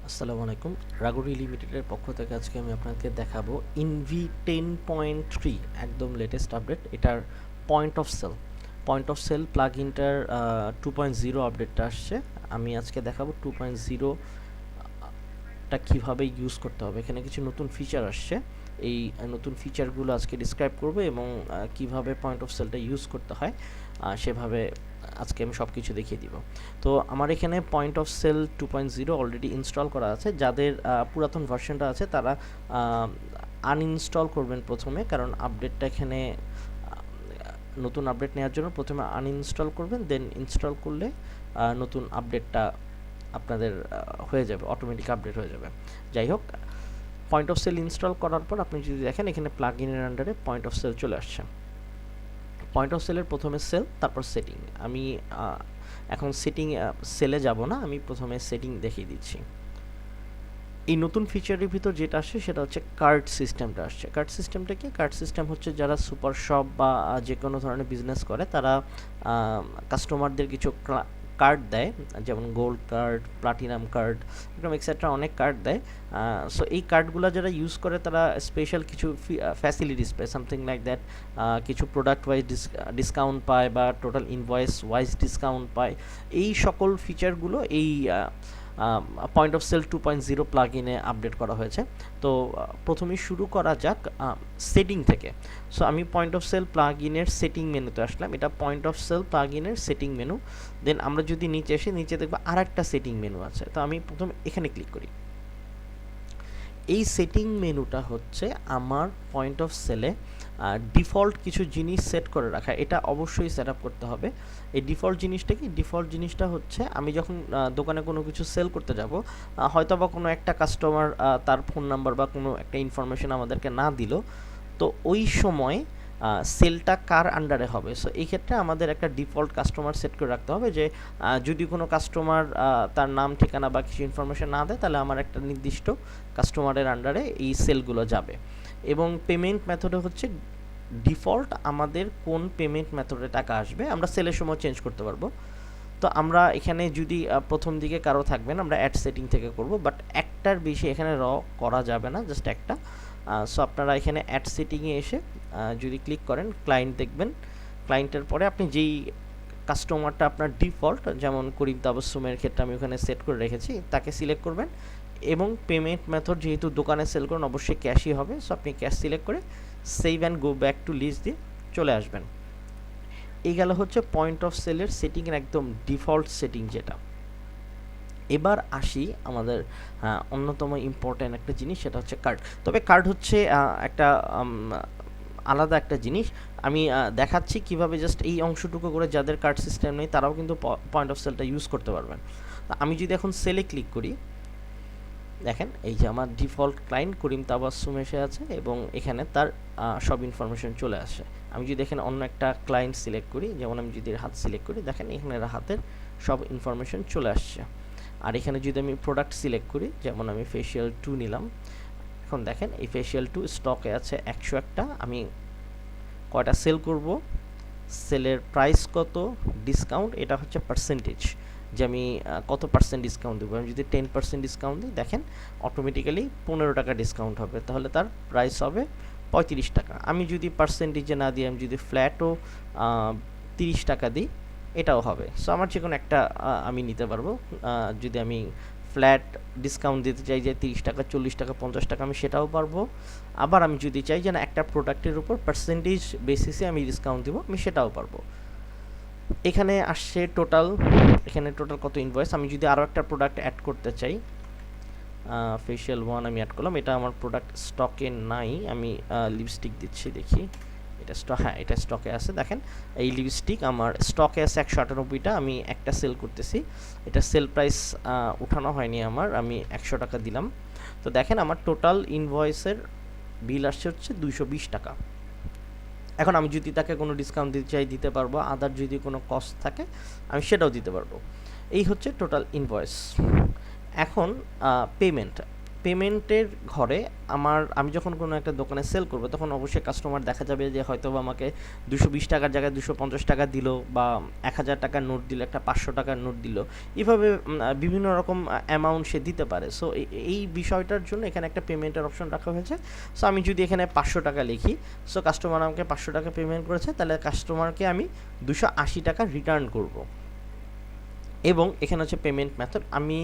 আসসালামু আলাইকুম। রাগোরি লিমিটেডের পক্ষ থেকে আজকে আমি আপনাকে দেখাবো ইনভি 10.3 একদম লেটেস্ট আপডেট। এটার পয়েন্ট অফ সেল প্লাগ ইনটার 2.0 আপডেটটা আসছে। আমি আজকে দেখাবো 2.0টা কীভাবে ইউজ করতে হবে। এখানে কিছু নতুন ফিচার আসছে, এই নতুন ফিচারগুলো আজকে ডিসক্রাইব করবো এবং কিভাবে পয়েন্ট অফ সেলটা ইউজ করতে হয় সেভাবে আজকে আমি সব কিছু দেখিয়ে দিব। তো আমার এখানে point of sale 2.0 already install করা আছে। যাদের পুরাতন ভার্সনটা আছে তারা আনইনস্টল করবেন প্রথমে, কারণ আপডেটটা এখানে নতুন আপডেট নেওয়ার জন্য প্রথমে আনইনস্টল করবেন, দেন ইনস্টল করলে নতুন আপডেটটা আপনাদের হয়ে যাবে, অটোমেটিক আপডেট হয়ে যাবে। যাই হোক, পয়েন্ট অফ সেল ইনস্টল করার পর আপনি যদি দেখেন এখানে প্লাগ ইনের আন্ডারে পয়েন্ট অফ সেল চলে আসছে। পয়েন্ট অফ সেলের প্রথমে সেল, তারপর সেটিং। আমি এখন সেলে যাব না, আমি প্রথমে সেটিং দেখিয়ে দিচ্ছি। এই নতুন ফিচারের ভিতর যেটা আসছে সেটা হচ্ছে কার্ড সিস্টেমটা আসছে। কার্ড সিস্টেমটা কি? কার্ড সিস্টেম হচ্ছে যারা সুপার শপ বা যে কোনো ধরনের বিজনেস করে তারা কাস্টমারদের কিছু কার্ড দেয়, যেমন গোল্ড কার্ড, প্লাটিনাম কার্ড, এরকম এক্সেট্রা অনেক কার্ড দেয়। সো এই কার্ডগুলো যারা ইউজ করে তারা স্পেশাল কিছু ফ্যাসিলিটিস পায়, সামথিং লাইক দ্যাট। কিছু প্রোডাক্ট ওয়াইজ ডিসকাউন্ট পায় বা টোটাল ইনভয়েস ওয়াইজ ডিসকাউন্ট পায়। এই সকল ফিচারগুলো এই পয়েন্ট অফ সেল 2.0 প্লাগ ইনে আপডেট করা হয়েছে। তো প্রথমেই শুরু করা যাক সেটিং থেকে। সো আমি পয়েন্ট অফ সেল প্লাগ ইনের সেটিং মেনুতে আসলাম। এটা পয়েন্ট অফ সেল প্লাগ ইনের সেটিং মেনু। দেন আমরা যদি নিচে এসে নিচে দেখবো আর একটা সেটিং মেনু আছে। তো আমি প্রথমে এখানে ক্লিক করি। এই সেটিং মেনুটা হচ্ছে আমার পয়েন্ট অফ সেলে ডিফল্ট কিছু জিনিস সেট করে রাখা। এটা অবশ্যই সেট আপ করতে হবে। এই ডিফল্ট জিনিসটা কি? ডিফল্ট জিনিসটা হচ্ছে আমি যখন দোকানে কোনো কিছু সেল করতে যাব, হয়তো বা কোনো একটা কাস্টমার তার ফোন নাম্বার বা কোনো একটা ইনফরমেশন আমাদেরকে না দিল, তো ওই সময় সেলটা কার আন্ডারে হবে। সো এই ক্ষেত্রে আমাদের একটা ডিফল্ট কাস্টমার সেট করে রাখতে হবে যে যদি কোনো কাস্টমার তার নাম ঠিকানা বা কিছু ইনফরমেশন না দেয়, তাহলে আমার একটা নির্দিষ্ট কাস্টমারের আন্ডারে এই সেলগুলো যাবে। এবং পেমেন্ট মেথডে হচ্ছে ডিফল্ট আমাদের কোন পেমেন্ট মেথডে টাকা আসবে আমরা সেলের সময় চেঞ্জ করতে পারবো। তো আমরা এখানে যদি প্রথম দিকে কারো থাকবেন আমরা অ্যাড সেটিং থেকে করব, বাট একটার বেশি এখানে করা যাবে না, জাস্ট একটা। সো আপনারা এখানে অ্যাড সেটিংয়ে এসে যদি ক্লিক করেন ক্লায়েন্ট দেখবেন। ক্লায়েন্টের পরে আপনি যেই কাস্টমারটা আপনার ডিফল্ট, যেমন করিম তাবস্সুমের ক্ষেত্রে আমি ওখানে সেট করে রেখেছি, তাকে সিলেক্ট করবেন। এবং পেমেন্ট মেথড যেহেতু দোকানে সেল করেন অবশ্যই ক্যাশই হবে, সো আপনি ক্যাশ সিলেক্ট করে save and go back to list দিয়ে চলে আসবেন। এই গেল হচ্ছে পয়েন্ট অফ সেলের সেটিংয়ের একদম ডিফল্ট সেটিং যেটা। এবার আসি আমাদের অন্যতম ইম্পর্ট্যান্ট একটা জিনিস, সেটা হচ্ছে কার্ড। তবে কার্ড হচ্ছে একটা আলাদা একটা জিনিস। আমি দেখাচ্ছি কিভাবে জাস্ট এই অংশটুকু করে যাদের কার্ড সিস্টেম নেই তারাও কিন্তু পয়েন্ট অফ সেলটা ইউজ করতে পারবেন। আমি যদি এখন সেলে ক্লিক করি, দেখেন এই যে আমার ডিফল্ট ক্লায়েন্ট করিম তাবাসসুম এসে আছে এবং এখানে তার সব ইনফরমেশন চলে আসে। আমি যদি এখানে অন্য একটা ক্লায়েন্ট সিলেক্ট করি, যেমন আমি যদি হাত সিলেক্ট করি, দেখেন এখানে হাতের সব ইনফরমেশন চলে আসছে। আর এখানে যদি আমি প্রোডাক্ট সিলেক্ট করি, যেমন আমি ফেশিয়াল 2 নিলাম, এখন দেখেন এই ফেশিয়াল 2 স্টকে আছে 101টা। আমি কয়টা সেল করব, সেলের প্রাইস কত, ডিসকাউন্ট, এটা হচ্ছে পার্সেন্টেজ, যে আমি কত পার্সেন্ট ডিসকাউন্ট দেবো। আমি যদি 10% ডিসকাউন্ট দিই, দেখেন অটোমেটিক্যালি 15 টাকা ডিসকাউন্ট হবে, তাহলে তার প্রাইস হবে 35 টাকা। আমি যদি পার্সেন্টেজে না দিই, আমি যদি ফ্ল্যাটও 30 টাকা দিই, এটাও হবে। সো আমার যে কোনো একটা আমি নিতে পারবো। যদি আমি ফ্ল্যাট ডিসকাউন্ট দিতে চাই যে 30 টাকা, 40 টাকা, 50 টাকা, আমি সেটাও পারবো। আবার আমি যদি চাই যে না একটা প্রোডাক্টের উপর পার্সেন্টেজ বেসিসে আমি ডিসকাউন্ট দিব, আমি সেটাও পারবো। এখানে আসছে টোটাল, এখানে টোটাল কত ইনভয়েস। আমি যদি আরও একটা প্রোডাক্ট অ্যাড করতে চাই, ফেশিয়াল 1 আমি অ্যাড করলাম, এটা আমার প্রোডাক্ট স্টকে নাই। আমি লিপস্টিক দিচ্ছি, দেখি এটা হ্যাঁ এটা স্টকে আছে। দেখেন এই লিপস্টিক আমার স্টকে আছে 198টা, আমি একটা সেল করতেছি। এটা সেল প্রাইস উঠানো হয়নি আমার, আমি 100 টাকা দিলাম। তো দেখেন আমার টোটাল ইনভয়েসের বিল আসছে হচ্ছে 220 টাকা। এখন আমি যদি তাকে কোনো ডিসকাউন্ট দিতে চাই দিতে পারবো, আদার যদি কোনো কস্ট থাকে আমি সেটাও দিতে পারবো। এই হচ্ছে টোটাল ইনভয়েস। এখন পেমেন্ট পেমেন্টের ঘরে আমি যখন কোনো একটা দোকানে সেল করব তখন অবশ্যই কাস্টমার দেখা যাবে যে হয়তো আমাকে 220 টাকার জায়গায় 250 টাকা দিল, বা 1000 টাকার নোট দিল, একটা 500 টাকার নোট দিল, এইভাবে বিভিন্ন রকম অ্যামাউন্ট সে দিতে পারে। সো এই বিষয়টার জন্য এখানে একটা পেমেন্টের অপশন রাখা হয়েছে। সো আমি যদি এখানে 500 টাকা লিখি, সো কাস্টমার আমাকে 500 টাকা পেমেন্ট করেছে, তাহলে কাস্টমারকে আমি 280 টাকা রিটার্ন করব। এবং এখানে হচ্ছে পেমেন্ট মেথড। আমি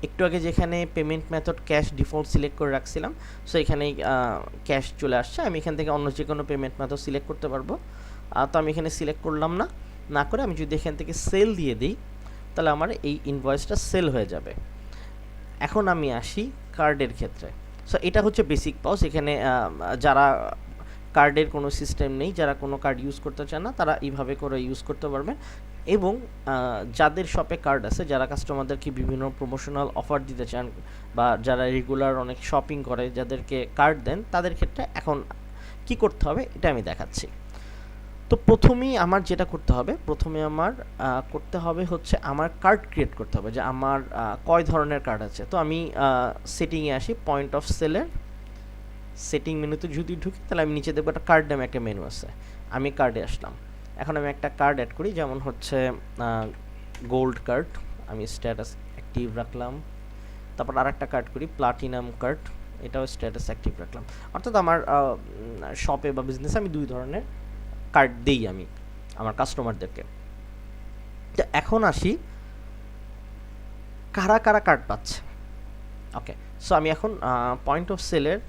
একটু আগে যেখানে payment method cash default select করে রাখছিলাম, সো এখানে ক্যাশ চলে আসছে। আমি এখান থেকে অন্য যে কোনো পেমেন্ট মেথড সিলেক্ট করতে পারবো। তো আমি এখানে সিলেক্ট করলাম না করে আমি যদি এখান থেকে সেল দিয়ে দিই, তাহলে আমার এই ইনভয়েসটা সেল হয়ে যাবে। এখন আমি আসি কার্ডের ক্ষেত্রে। সো এটা হচ্ছে বেসিক পজ। এখানে যারা কার্ডের কোনো সিস্টেম নেই, যারা কোনো কার্ড ইউজ করতে চান না, তারা এইভাবে করে ইউজ করতে পারবেন। এবং যাদের শপে কার্ড আছে, যারা কাস্টমারদেরকে বিভিন্ন প্রমোশনাল অফার দিতে চান, বা যারা রেগুলার অনেক শপিং করে, যাদেরকে কার্ড দেন, তাদের ক্ষেত্রে এখন কি করতে হবে এটা আমি দেখাচ্ছি। তো প্রথমেই আমার যেটা করতে হবে, করতে হবে হচ্ছে আমার কার্ড ক্রিয়েট করতে হবে, যে আমার কয় ধরনের কার্ড আছে। তো আমি সেটিংয়ে আসি, পয়েন্ট অফ সেলের সেটিং মেনুতে যদি ঢুকি, তাহলে আমি নিচে দেখবো একটা কার্ড নামে একটা মেনু আছে। আমি কার্ডে আসলাম। এখন আমি একটা কার্ড অ্যাড করি, যেমন হচ্ছে গোল্ড কার্ড। আমি স্ট্যাটাস অ্যাক্টিভ রাখলাম। তারপর আর একটা কার্ড করি, প্লাটিনাম কার্ড, এটাও স্ট্যাটাস অ্যাক্টিভ রাখলাম। অর্থাৎ আমার শপে বা বিজনেসে আমি 2 ধরনের কার্ড দিই আমি আমার কাস্টমারদেরকে। তো এখন আসি কারা কারা কার্ড পাচ্ছে। ওকে, সো আমি এখন পয়েন্ট অফ সেলের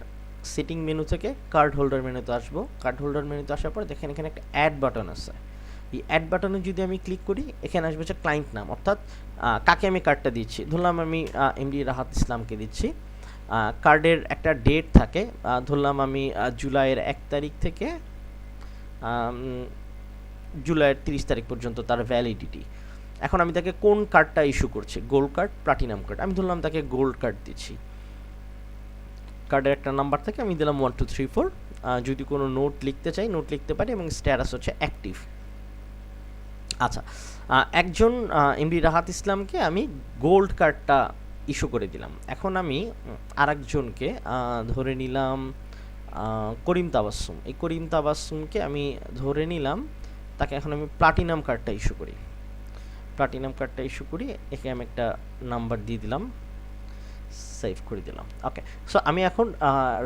সেটিং মেনু থেকে কার্ড হোল্ডার মেনুতে আসবো। কার্ড হোল্ডার মেনুতে আসার পর দেখেন এখানে একটা অ্যাড বাটন আছে। এই অ্যাড বাটনে যদি আমি ক্লিক করি, এখানে আসবে হচ্ছে ক্লায়েন্ট নাম, অর্থাৎ কাকে আমি কার্ডটা দিচ্ছি। ধরলাম আমি এমডি রাহাত ইসলামকে দিচ্ছি। কার্ডের একটা ডেট থাকে, ধরলাম আমি জুলাইয়ের 1 তারিখ থেকে জুলাইয়ের 30 তারিখ পর্যন্ত তার ভ্যালিডিটি। এখন আমি তাকে কোন কার্ডটা ইস্যু করছি, গোল্ড কার্ড, প্লাটিনাম কার্ড। আমি ধরলাম তাকে গোল্ড কার্ড দিচ্ছি। কার্ডের একটা নাম্বার থেকে আমি দিলাম 1 2 3 4। যদি কোনো নোট লিখতে চাই, নোট লিখতে পারি, এবং স্ট্যাটাস হচ্ছে অ্যাক্টিভ। আচ্ছা, একজন এমডি রাহাত ইসলামকে আমি গোল্ড কার্ডটা ইস্যু করে দিলাম। এখন আমি আরেকজনকে ধরে নিলাম করিম তাবাসসুম। এই করিম তাবাসসুমকে আমি ধরে নিলাম, তাকে এখন আমি প্লাটিনাম কার্ডটা ইস্যু করি। এখানে আমি একটা নাম্বার দিয়ে দিলাম, সেভ করে দিলাম। ওকে, সো আমি এখন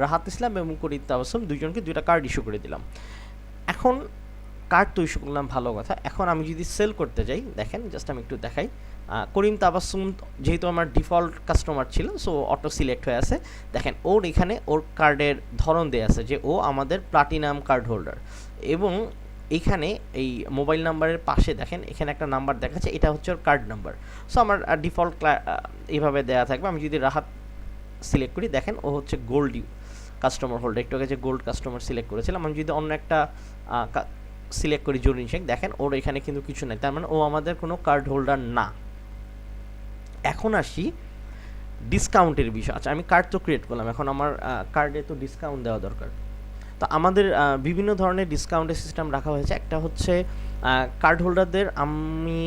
রাহাত ইসলাম এবং করিম তাবাসসুম দুইজনকে 2টা কার্ড ইস্যু করে দিলাম। এখন কার্ড তো ইস্যু করলাম, ভালো কথা। এখন আমি যদি সেল করতে যাই, দেখেন জাস্ট আমি একটু দেখাই। করিম তাবাসসুম যেহেতু আমার ডিফল্ট কাস্টমার ছিল, সো অটো সিলেক্ট হয়ে আছে। দেখেন ওর এখানে ওর কার্ডের ধরন দেওয়া আছে যে ও আমাদের প্লাটিনাম কার্ড হোল্ডার। এবং এইখানে এই মোবাইল নাম্বারের পাশে দেখেন এখানে একটা নাম্বার দেখাচ্ছে, এটা হচ্ছে ওর কার্ড নাম্বার। সো আমার ডিফল্ট এইভাবে দেওয়া থাকবে। আমি যদি রাহাত সিলেক্ট করি, দেখেন ও হচ্ছে গোল্ড কাস্টমার হোল্ডার। একটু আগে যে গোল্ড কাস্টমার সিলেক্ট করেছিলাম, আমি যদি অন্য একটা সিলেক্ট করি জরিন শেখ, দেখেন ওর এখানে কিন্তু কিছু নেই, তার মানে ও আমাদের কোনো কার্ড হোল্ডার না। এখন আসি ডিসকাউন্টের বিষয়। আচ্ছা, আমি কার্ড তো ক্রিয়েট করলাম, এখন আমার কার্ডে তো ডিসকাউন্ট দেওয়া দরকার। তো আমাদের বিভিন্ন ধরনের ডিসকাউন্টের সিস্টেম রাখা হয়েছে। একটা হচ্ছে কার্ড হোল্ডারদের আমি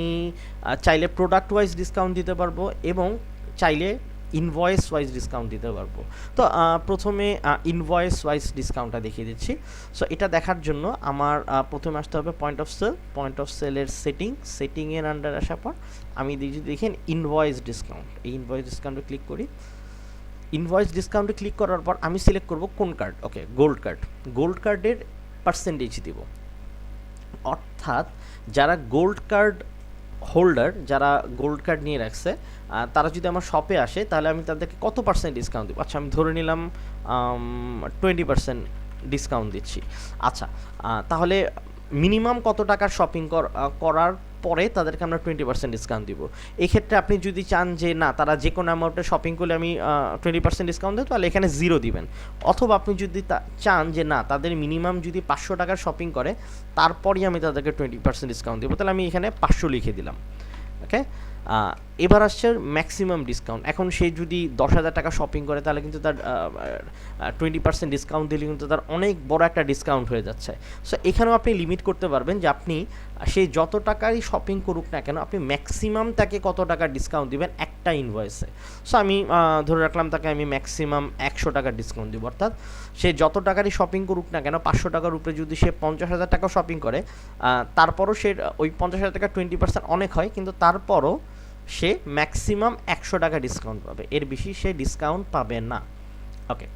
চাইলে প্রোডাক্ট ওয়াইজ ডিসকাউন্ট দিতে পারবো, এবং চাইলে ইনভয়েস ওয়াইজ ডিসকাউন্ট দিতে পারবো। তো প্রথমে ইনভয়েস ওয়াইজ ডিসকাউন্টটা দেখিয়ে দিচ্ছি। সো এটা দেখার জন্য আমার প্রথমে আসতে হবে পয়েন্ট অফ সেলের সেটিংয়ের আন্ডার আসার পর আমি যদি দেখেন ইনভয়েস ডিসকাউন্ট, এই ইনভয়েস ডিসকাউন্টে ক্লিক করি। ইনভয়েস ডিসকাউন্টে ক্লিক করার পর আমি সিলেক্ট করব কোন কার্ড। ওকে, গোল্ড কার্ডের পার্সেন্টেজ দিব। অর্থাৎ যারা গোল্ড কার্ড হোল্ডার, যারা গোল্ড কার্ড নিয়ে রাখছে, তারা যদি আমার শপে আসে, তাহলে আমি তাদেরকে কত পার্সেন্ট ডিসকাউন্ট দেবো। আচ্ছা, আমি ধরে নিলাম 20% ডিসকাউন্ট দিচ্ছি। আচ্ছা, তাহলে মিনিমাম কত টাকার শপিং করার পরে তাদেরকে আমরা 20% ডিসকাউন্ট দিব। এক্ষেত্রে আপনি যদি চান যে না, তারা যে কোনো অ্যামাউন্টের শপিং করলে আমি 20% ডিসকাউন্ট দেবো, তাহলে এখানে 0 দিবেন। অথবা আপনি যদি চান যে না, তাদের মিনিমাম যদি 500 টাকার শপিং করে, তারপরই আমি তাদেরকে 20% ডিসকাউন্ট দেবো, তাহলে আমি এখানে 500 লিখে দিলাম। ওকে, এবার আসছে ম্যাক্সিমাম ডিসকাউন্ট। এখন সে যদি 10,000 টাকা শপিং করে তাহলে কিন্তু তার 20% ডিসকাউন্ট দিলে কিন্তু তার অনেক বড় একটা ডিসকাউন্ট হয়ে যাচ্ছে। সো এখানেও আপনি লিমিট করতে পারবেন যে আপনি সে যত টাকারই শপিং করুক না কেন আপনি ম্যাক্সিমাম তাকে কত টাকা ডিসকাউন্ট দিবেন একটা ইনভয়েসে। সো আমি ধরে রাখলাম তাকে আমি ম্যাক্সিমাম 100 টাকা ডিসকাউন্ট দিব, অর্থাৎ সে যত টাকারই শপিং করুক না কেন 500 টাকার উপরে যদি সে 50,000 টাকা শপিং করে তারপরও সে ওই 50,000 টাকা 20% অনেক হয়, কিন্তু তারপরও সে ম্যাক্সিমাম 100 টাকা ডিসকাউন্ট পাবে, এর বেশি সে ডিসকাউন্ট পাবে না। ওকে,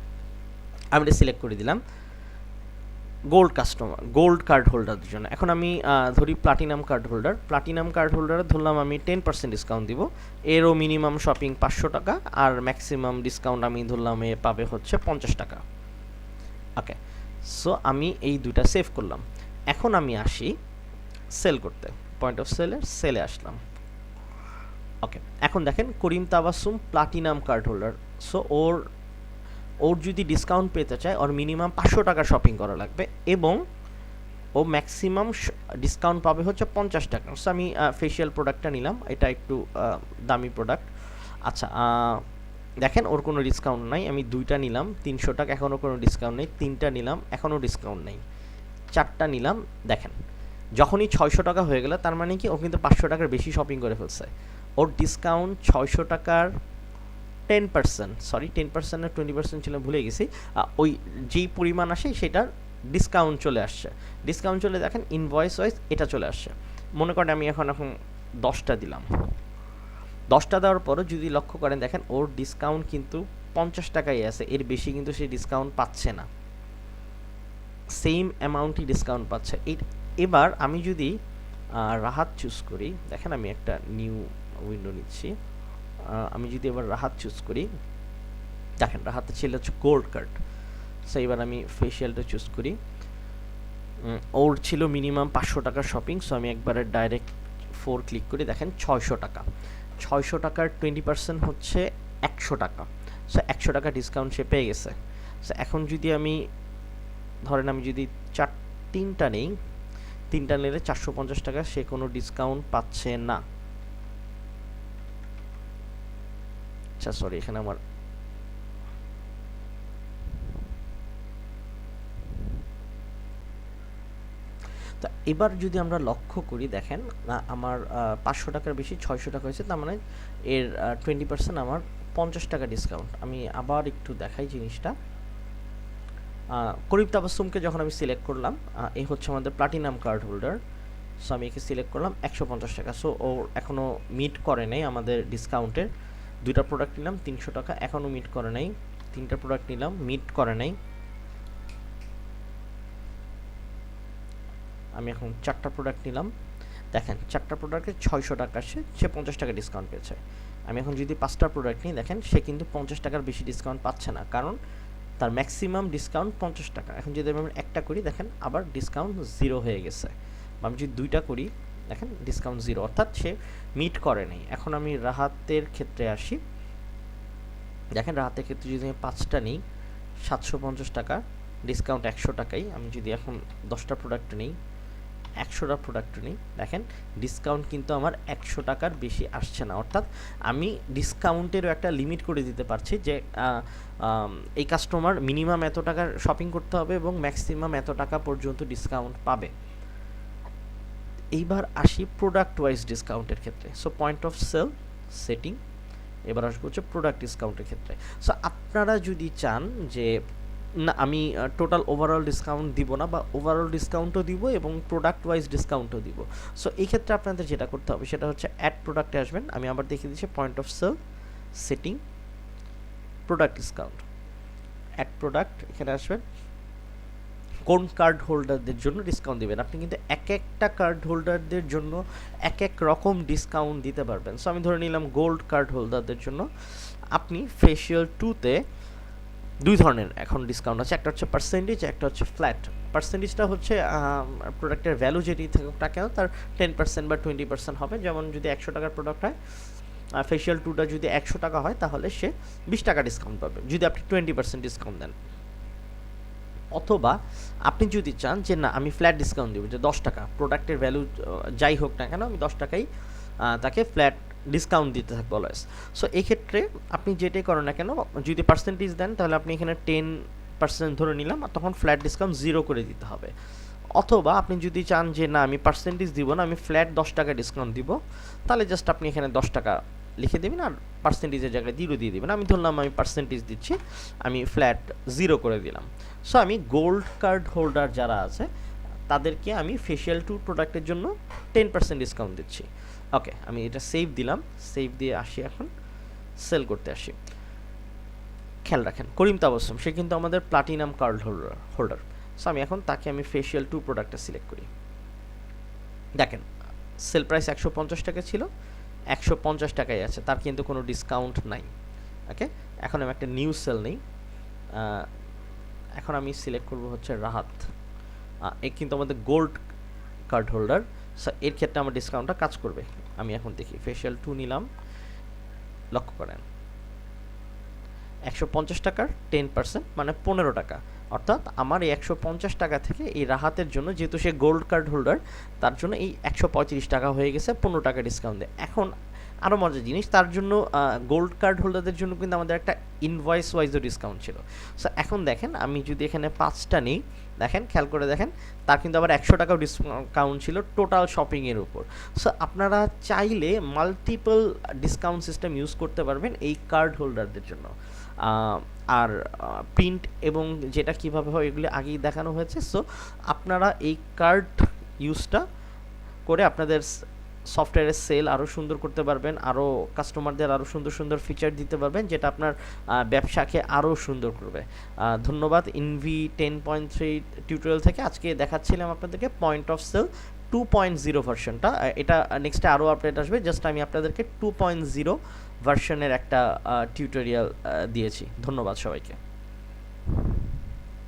আমি এটা সিলেক্ট করে দিলাম গোল্ড কাস্টমার, গোল্ড কার্ড হোল্ডারদের জন্য। এখন আমি ধরি platinum card holder, platinum card হোল্ডারে ধরলাম আমি 10% ডিসকাউন্ট দিব, এরও মিনিমাম শপিং 500 টাকা আর ম্যাক্সিমাম ডিসকাউন্ট আমি ধরলাম এ পাবে হচ্ছে 50 টাকা। ওকে, সো আমি এই দুইটা সেভ করলাম। এখন আমি আসি সেল করতে, পয়েন্ট অফ সেলে আসলাম। ওকে, এখন দেখেন Karim Tabassum platinum card holder. So ওর যদি ডিসকাউন্ট পেতে চায় ওর মিনিমাম 500 টাকা শপিং করা লাগবে এবং ও ম্যাক্সিমাম ডিসকাউন্ট পাবে হচ্ছে 50 টাকা। সো আমি ফেশিয়াল প্রোডাক্টটা নিলাম, এটা একটু দামি প্রোডাক্ট। আচ্ছা, দেখেন ওর কোনো ডিসকাউন্ট নাই, আমি দুইটা নিলাম 300 টাকা, এখনও কোনো ডিসকাউন্ট নেই। তিনটা নিলাম, এখনও ডিসকাউন্ট নেই। চারটা নিলাম, দেখেন যখনই 600 টাকা হয়ে গেল তার মানে কি ও কিন্তু 500 টাকার বেশি শপিং করে ফেলছে। ওর ডিসকাউন্ট 600 টাকার 10%, সরি 10% না 20% ছিল ভুলে গেছি, ওই যেই পরিমাণ আসে সেটার ডিসকাউন্ট চলে আসছে। ডিসকাউন্ট চলে দেখেন ইনভয়েস ওয়াইজ এটা চলে আসছে। মনে করেন আমি এখন 10টা দিলাম, 10টা দেওয়ার পরও যদি লক্ষ্য করেন দেখেন ওর ডিসকাউন্ট কিন্তু 50 টাকাই আছে, এর বেশি কিন্তু সে ডিসকাউন্ট পাচ্ছে না, সেম অ্যামাউন্টই ডিসকাউন্ট পাচ্ছে। এবার আমি যদি রাহাত চুজ করি, দেখেন আমি একটা নিউ উইন্ডো নিচ্ছি, আমি যদি এবার রাহাত চুজ করি, দেখেন রাহাতে ছিল হচ্ছে গোল্ড কার্ড। সো এবার আমি ফেশিয়ালটা চুজ করি, ওর ছিল মিনিমাম 500 টাকার শপিং। সো আমি একবারে ডাইরেক্ট 4 ক্লিক করি, দেখেন 600 টাকা, 600 টাকার 20% হচ্ছে 100 টাকা। সো 100 টাকা ডিসকাউন্ট সে পেয়ে গেছে। সো এখন যদি আমি ধরেন আমি যদি তিনটা নেই, তিনটা নিলে 450 টাকা, সে কোনো ডিসকাউন্ট পাচ্ছে না। আচ্ছা সরি, এখানে আমার তো এবার যদি আমরা লক্ষ্য করি দেখেন আমার 500 টাকার বেশি 600 টাকা হয়েছে, তার মানে এর 20% আমার 50 টাকা ডিসকাউন্ট। আমি আবার একটু দেখাই জিনিসটা। করিম তাবাসসুমকে যখন আমি সিলেক্ট করলাম, এই হচ্ছে আমাদের প্লাটিনাম কার্ড হোল্ডার। সো আমি একে সিলেক্ট করলাম 150 টাকা। সো ও এখনও মিট করে নাই আমাদের ডিসকাউন্টের। দুইটা প্রোডাক্ট নিলাম 300 টাকা, এখনও মিট করে নাই। তিনটা প্রোডাক্ট নিলাম, মিট করে নাই। আমি এখন 4টা প্রোডাক্ট নিলাম, দেখেন 4টা প্রোডাক্টে 600 টাকা আসে, সে 50 টাকা ডিসকাউন্ট পেয়েছে। আমি এখন যদি 5টা প্রোডাক্ট নিই, দেখেন সে কিন্তু 50 টাকার বেশি ডিসকাউন্ট পাচ্ছে না, কারণ তার ম্যাক্সিমাম ডিসকাউন্ট 50 টাকা। এখন যদি আমি একটা করি, দেখেন আবার ডিসকাউন্ট 0 হয়ে গেছে। আমি যদি দুইটা করি, দেখেন ডিসকাউন্ট 0, অর্থাৎ সে মিট করে নাই। এখন আমি রাহাতের ক্ষেত্রে আসি, দেখেন রাহাতের ক্ষেত্রে যদি আমি 5টা নিই 750 টাকা, ডিসকাউন্ট 100 টাকাই। আমি যদি এখন 10টা প্রোডাক্ট নিই, 100টা প্রোডাক্ট নিই, দেখেন ডিসকাউন্ট কিন্তু আমার 100 টাকার বেশি আসছে না। অর্থাৎ আমি ডিসকাউন্টেরও একটা লিমিট করে দিতে পারছি যে এই কাস্টমার মিনিমাম এত টাকার শপিং করতে হবে এবং ম্যাক্সিমাম এত টাকা পর্যন্ত ডিসকাউন্ট পাবে। এইবার আসি প্রোডাক্ট ওয়াইজ ডিসকাউন্টের ক্ষেত্রে। So point of sale setting, এবার আসবো হচ্ছে প্রোডাক্ট ডিসকাউন্টের ক্ষেত্রে। সো আপনারা যদি চান যে না আমি টোটাল ওভারঅল ডিসকাউন্ট দিব না, বা ওভারঅল ডিসকাউন্টও দিব এবং প্রোডাক্ট ওয়াইজ ডিসকাউন্টও দিব, সো এই ক্ষেত্রে আপনাদের যেটা করতে হবে সেটা হচ্ছে অ্যাড প্রোডাক্টে আসবেন। আমি আবার দেখিয়ে দিচ্ছি point of sale setting, product discount, add product, এখানে আসবেন। কোন কার্ড হোল্ডারদের জন্য ডিসকাউন্ট দিবেন, আপনি কিন্তু এক একটা কার্ড হোল্ডারদের জন্য এক এক রকম ডিসকাউন্ট দিতে পারবেন। সো আমি ধরে নিলাম গোল্ড কার্ড হোল্ডারদের জন্য আপনি ফেশিয়াল 2তে দুই ধরনের এখন ডিসকাউন্ট আছে, একটা হচ্ছে পার্সেন্টেজ, একটা হচ্ছে ফ্ল্যাট। পার্সেন্টেজটা হচ্ছে প্রোডাক্টের ভ্যালু যেটি থাকুক না কেন তার 10% বা 20% হবে। যেমন যদি 100 টাকার প্রোডাক্ট হয়, ফেশিয়াল 2টা যদি 100 টাকা হয় তাহলে সে 20 টাকা ডিসকাউন্ট পাবে যদি আপনি 20% ডিসকাউন্ট দেন। অথবা আপনি যদি চান যে না আমি ফ্ল্যাট ডিসকাউন্ট দেবো, যে 10 টাকা প্রোডাক্টের ভ্যালু যাই হোক না কেন আমি 10 টাকাই তাকে ফ্ল্যাট ডিসকাউন্ট দিতে থাকবে অলওয়েজ। সো এক্ষেত্রে আপনি যেটাই করেন না কেন, যদি পার্সেন্টেজ দেন তাহলে আপনি এখানে 10% ধরে নিলাম, আর তখন ফ্ল্যাট ডিসকাউন্ট 0 করে দিতে হবে। অথবা আপনি যদি চান যে না আমি পার্সেন্টেজ দিব না, আমি ফ্ল্যাট 10 টাকা ডিসকাউন্ট দিব, তাহলে জাস্ট আপনি এখানে 10 টাকা লিখে দেবেন আর পার্সেন্টেজের জায়গায় 0 দিয়ে দেবেন। আমি ধরলাম আমি পার্সেন্টেজ দিচ্ছি, আমি ফ্ল্যাট 0 করে দিলাম। সো আমি গোল্ড কার্ড হোল্ডার যারা আছে তাদেরকে আমি ফেশিয়াল 2 প্রোডাক্টের জন্য 10% ডিসকাউন্ট দিচ্ছি। ওকে, আমি এটা সেভ দিলাম, সেভ দিয়ে আসি, এখন সেল করতে আসি। খেয়াল রাখেন করিম তাবসম সে কিন্তু আমাদের প্লাটিনাম কার্ড হোল্ডার। সো আমি এখন তাকে আমি ফেশিয়াল 2 প্রোডাক্টটা সিলেক্ট করি। দেখেন সেল প্রাইস 150 টাকা ছিল, 150 টাকায় আছে, তার কিন্তু কোনো ডিসকাউন্ট নাই। ওকে, এখন আমি একটা নিউ সেল নেই। এখন আমি সিলেক্ট করব হচ্ছে রাহাত, এ কিন্তু আমাদের গোল্ড কার্ড হোল্ডার। সো এর ক্ষেত্রে আমার ডিসকাউন্টটা কাজ করবে। আমি এখন দেখি ফেশিয়াল 2 নিলাম, লক্ষ্য করেন 150 টাকার 10% মানে 15 টাকা, অর্থাৎ আমার এই 150 টাকা থেকে এই রাহাতের জন্য, যেহেতু সে গোল্ড কার্ড হোল্ডার, তার জন্য এই 135 টাকা হয়ে গেছে 15 টাকা ডিসকাউন্ট দেয়। এখন আরও মজার জিনিস, তার জন্য গোল্ড কার্ড হোল্ডারদের জন্য কিন্তু আমাদের একটা ইনভয়েস ওয়াইজও ডিসকাউন্ট ছিল। সো এখন দেখেন আমি যদি এখানে 5টা নিই, দেখেন খেয়াল করে দেখেন তার কিন্তু আবার 100 টাকাও ডিসকাউন্ট ছিল টোটাল শপিংয়ের উপর। সো আপনারা চাইলে মাল্টিপল ডিসকাউন্ট সিস্টেম ইউজ করতে পারবেন এই কার্ড হোল্ডারদের জন্য। আর প্রিন্ট এবং যেটা কিভাবে হয় এগুলি আগেই দেখানো হয়েছে। সো আপনারা এই কার্ড ইউজটা করে আপনাদের সফটওয়্যারের সেল আরও সুন্দর করতে পারবেন, আরও কাস্টমারদের আরও সুন্দর সুন্দর ফিচার দিতে পারবেন, যেটা আপনার ব্যবসাকে আরও সুন্দর করবে। ধন্যবাদ। ইনভি 10.3 টিউটোরিয়াল থেকে আজকে দেখাচ্ছিলাম আপনাদেরকে পয়েন্ট অফ সেল 2.0 ভার্সনটা। এটা নেক্সটে আরও আপডেট আসবে, জাস্ট আমি আপনাদেরকে 2.0 ভার্সনের একটা টিউটোরিয়াল দিয়েছি। ধন্যবাদ সবাইকে।